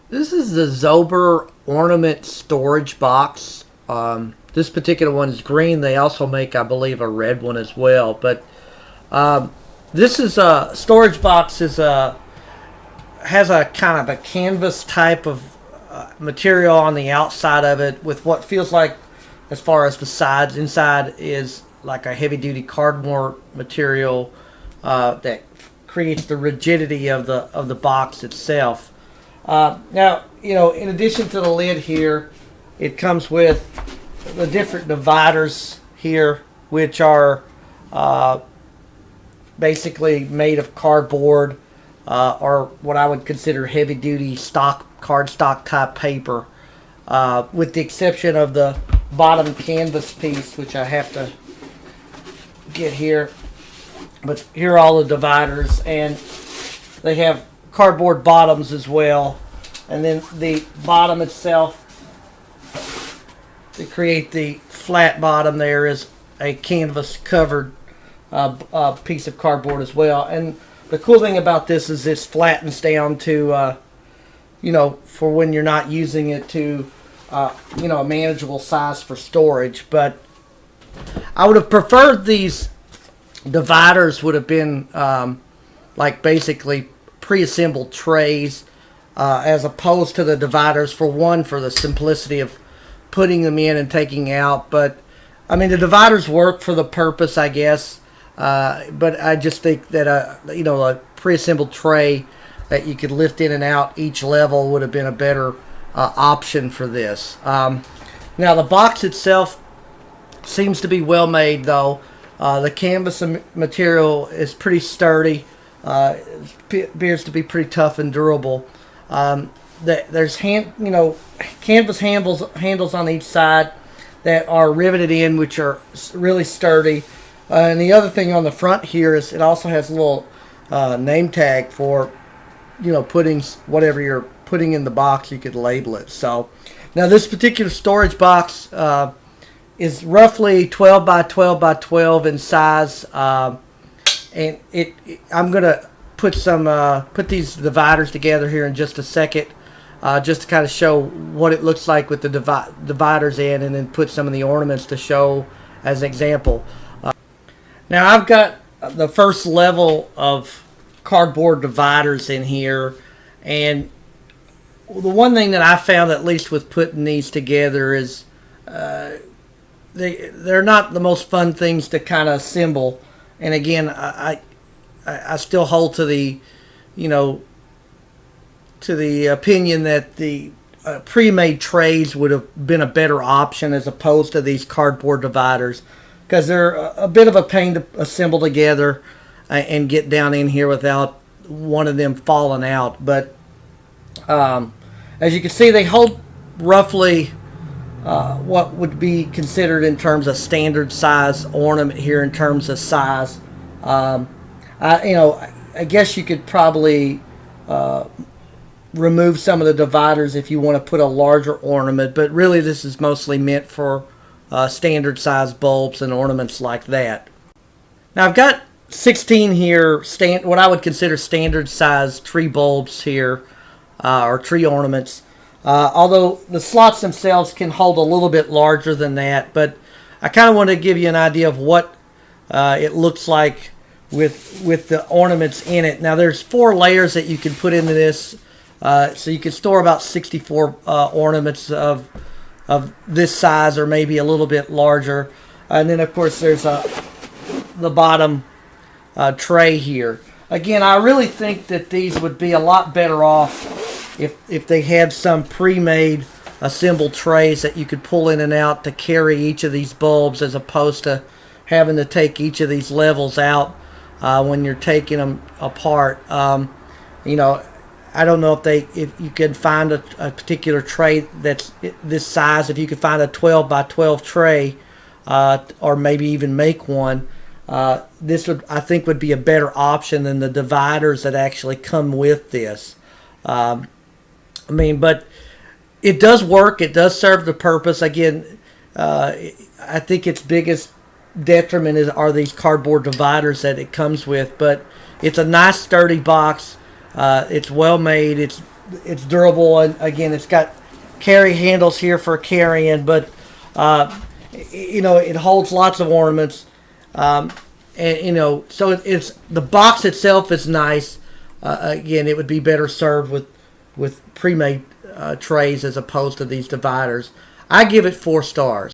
This is the Zober Ornament Storage box. This particular one is green. They also make, I believe, a red one as well. But this is a storage box. Has a kind of a canvas type of material on the outside of it, with what feels like, as far as the sides, inside is like a heavy-duty cardboard material that creates the rigidity of the box itself. Now, in addition to the lid here, it comes with the different dividers here, which are basically made of cardboard or what I would consider heavy-duty cardstock type paper, with the exception of the bottom canvas piece, which I have to get here. But here are all the dividers, and they have cardboard bottoms as well, and then the bottom itself, to create the flat bottom, there is a canvas covered piece of cardboard as well. And the cool thing about this is this flattens down to for when you're not using it, to a manageable size for storage. But I would have preferred these dividers would have been like basically pre-assembled trays, as opposed to the dividers, for the simplicity of putting them in and taking out. But I mean, the dividers work for the purpose, I guess, but I just think that a pre-assembled tray that you could lift in and out each level would have been a better option for this. Now the box itself seems to be well made, though. The canvas material is pretty sturdy. Appears to be pretty tough and durable. There's canvas handles on each side that are riveted in, which are really sturdy. And the other thing on the front here is it also has a little name tag for putting whatever you're putting in the box. You could label it. So now this particular storage box is roughly 12 by 12 by 12 in size, and I'm gonna put these dividers together here in just a second, just to kind of show what it looks like with the dividers in, and then put some of the ornaments to show as an example. Now I've got the first level of cardboard dividers in here, and the one thing that I found, at least with putting these together, is they're not the most fun things to kind of assemble. And again, I still hold to the opinion that the pre-made trays would have been a better option as opposed to these cardboard dividers, because they're a bit of a pain to assemble together and get down in here without one of them falling out. But as you can see, they hold roughly what would be considered in terms of standard size ornament here in terms of size. I guess you could probably remove some of the dividers if you want to put a larger ornament, but really this is mostly meant for standard size bulbs and ornaments like that. Now I've got 16 here, what I would consider standard size tree bulbs here, or tree ornaments. Although the slots themselves can hold a little bit larger than that, but I kind of want to give you an idea of what it looks like with the ornaments in it. Now there's 4 layers that you can put into this, so you can store about 64 ornaments of this size, or maybe a little bit larger. And then of course there's the bottom tray here. Again, I really think that these would be a lot better off if they had some pre-made assembled trays that you could pull in and out to carry each of these bulbs, as opposed to having to take each of these levels out when you're taking them apart. I don't know if you could find a particular tray that's this size. If you could find a 12 by 12 tray, or maybe even make one, this I think would be a better option than the dividers that actually come with this. But it does work. It does serve the purpose. Again, I think its biggest detriment are these cardboard dividers that it comes with. But it's a nice sturdy box. It's well made. It's it's durable, and again, it's got carry handles here for carrying, but you know, it holds lots of ornaments, and you know, so it's the box itself is nice. Again, it would be better served with pre-made trays as opposed to these dividers. I give it 4 stars.